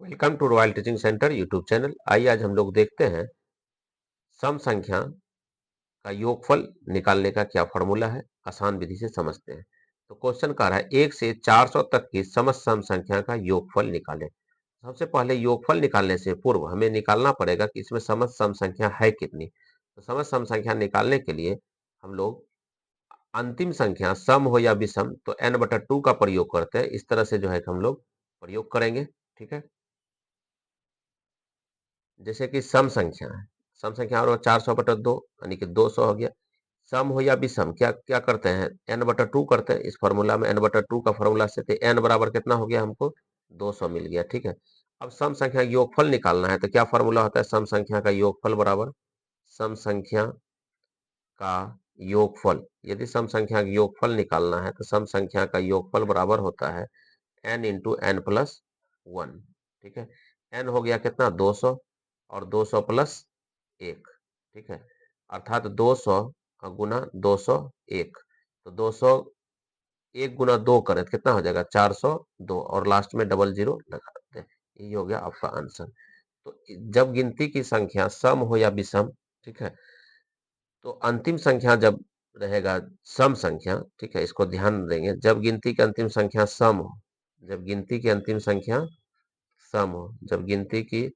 Welcome to Royal Teaching Centre YouTube channel. आइए आज हम लोग देखते हैं सम संख्या का योगफल निकालने का क्या फॉर्मूला है। आसान विधि से समझते हैं। तो क्वेश्चन कह रहा है 1 से 400 तक की समस्त सम संख्या का योगफल निकालें। सबसे पहले योगफल निकालने से पूर्व हमें निकालना पड़ेगा कि इसमें समस्त सम संख्या है कितनी। तो समस्त सम संख्या निकालने के लिए हम लोग अंतिम संख्या सम हो या विषम तो n/2 का प्रयोग करते हैं। इस तरह से जो है कि हम लोग प्रयोग करेंगे। ठीक है, जैसे कि सम संख्या है, सम संख्या और 400/2 यानी कि 200 हो गया। सम हो या विषम क्या क्या करते हैं, n/2 करते हैं। इस फॉर्मूला में n/2 का फॉर्मूला से थे n बराबर कितना हो गया, हमको 200 मिल गया। ठीक है, अब सम संख्या योगफल निकालना है तो क्या फॉर्मूला होता है, सम संख्या का योगफल बराबर सम संख्या का योगफल। यदि सम संख्या का योगफल निकालना है तो सम संख्या का योगफल बराबर होता है n इंटू एन प्लस 1। ठीक है, n हो गया कितना 200 और 200 प्लस 1। ठीक है, अर्थात 200 गुना 201। तो 201 गुना 2 करें तो कितना हो जाएगा 402 और लास्ट में डबल जीरो लगा देते हैं। ये हो गया आपका आंसर। तो जब गिनती की संख्या सम हो या विषम, ठीक है, तो अंतिम संख्या जब रहेगा सम संख्या, ठीक है, इसको ध्यान देंगे। जब गिनती की अंतिम संख्या सम हो, जब गिनती की अंतिम संख्या सम हो, जब गिनती की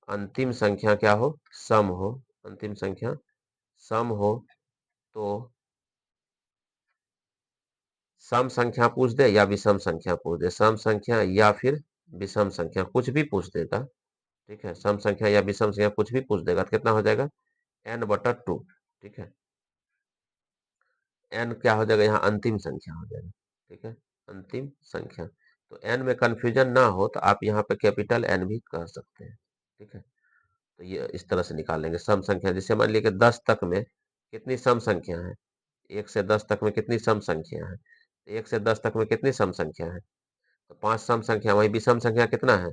अंतिम संख्या क्या हो, सम हो, अंतिम संख्या सम हो, तो सम संख्या पूछ दे या विषम संख्या पूछ दे, सम संख्या या फिर विषम संख्या कुछ भी पूछ देगा। ठीक है, सम संख्या या विषम संख्या कुछ भी पूछ देगा तो कितना हो जाएगा n/2। ठीक है, n क्या हो जाएगा, यहाँ अंतिम संख्या हो जाएगा। ठीक है, अंतिम संख्या। तो n में कंफ्यूजन ना हो तो आप यहाँ पे कैपिटल N भी कर सकते हैं। ठीक है, तो ये इस तरह से निकालेंगे सम संख्या। जैसे मान लीजिए कि 10 तक में कितनी सम संख्या है, 1 से 10 तक में कितनी सम संख्या है, 1 से 10 तक में कितनी सम संख्या है, तो 5 सम संख्या। वही विषम संख्या कितना है,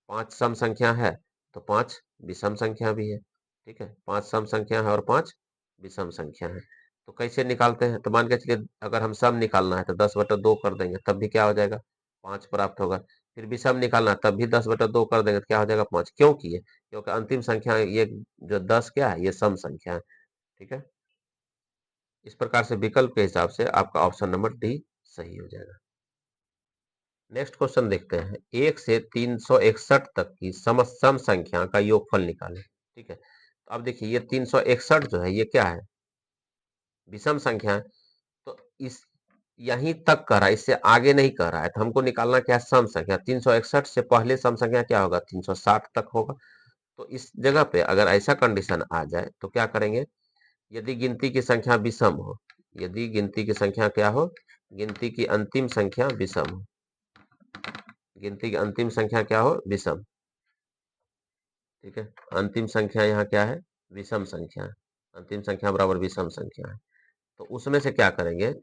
5 सम संख्या है तो 5 विषम संख्या भी है। ठीक है, 5 सम संख्या है और 5 विषम संख्या है। तो कैसे निकालते हैं, तो मान के चलिए अगर हम सम निकालना है तो 10/2 कर देंगे तब भी क्या हो जाएगा 5 प्राप्त होगा। फिर विषम निकालना है तब भी 10/2 कर देंगे तो क्या हो जाएगा 5। क्यों किए, क्योंकि अंतिम संख्या ये जो 10 क्या है, ये सम संख्या है। ठीक है, इस प्रकार से विकल्प के हिसाब से आपका ऑप्शन नंबर डी सही हो जाएगा। नेक्स्ट क्वेश्चन देखते हैं, 1 से 361 तक की समस्त सम संख्या का योगफल निकालें। ठीक है, तो अब देखिए ये 361 जो है ये क्या है, विषम संख्या है। तो इस यहीं तक कह रहा है, इससे आगे नहीं कह रहा है। तो हमको निकालना क्या है, सम संख्या। 361 से पहले सम संख्या क्या होगा, 360 तक होगा। तो इस जगह पे अगर ऐसा कंडीशन आ जाए तो क्या करेंगे, यदि गिनती की संख्या विषम हो, यदि गिनती की संख्या क्या हो, गिनती की अंतिम संख्या विषम हो, गिनती की अंतिम संख्या क्या हो, विषम। ठीक है, अंतिम संख्या यहाँ क्या है, विषम संख्या है। अंतिम संख्या बराबर विषम संख्या है। तो उसमें से क्या करेंगे,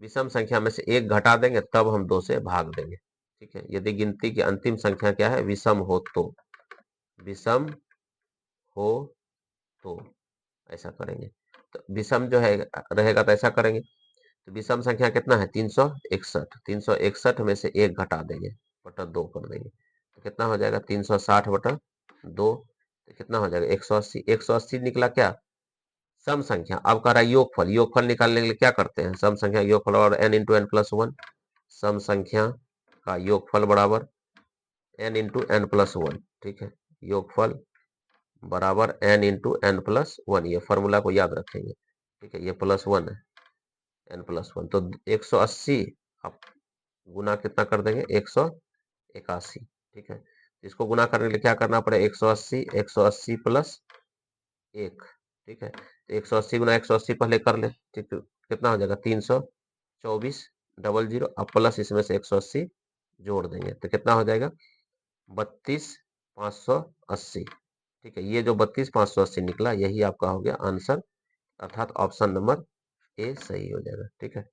विषम संख्या में से 1 घटा देंगे तब हम 2 से भाग देंगे। ठीक है, यदि गिनती की अंतिम संख्या क्या है, विषम हो तो, विषम हो तो ऐसा करेंगे। तो विषम जो है रहेगा तो ऐसा करेंगे। तो विषम संख्या कितना है 361, 361 में से 1 घटा देंगे बटा 2 कर देंगे तो कितना हो जाएगा 360/2। तो कितना हो जाएगा 180। 180 निकला क्या, सम संख्या। अब कह रहा है योगफल, योगफल निकालने के लिए क्या करते हैं, सम संख्या योगफल और n इंटू एन प्लस 1। सम संख्या का योगफल बराबर n इंटू एन प्लस 1। ठीक है, योगफल बराबर n इंटू एन प्लस 1। ये फॉर्मूला को याद रखेंगे। ठीक है, ये +1 है, n प्लस 1। तो 180 आप गुना कितना कर देंगे 181। ठीक है, इसको गुना करने के लिए क्या करना पड़ेगा 180, 180 प्लस 1। ठीक है, तो 180 गुना 180 पहले कर ले। ठीक है, कितना हो जाएगा 324 डबल जीरो, अब प्लस इसमें से 180 जोड़ देंगे तो कितना हो जाएगा 32,580। ठीक है, ये जो 32,580 निकला यही आपका हो गया आंसर, अर्थात ऑप्शन नंबर ए सही हो जाएगा। ठीक है।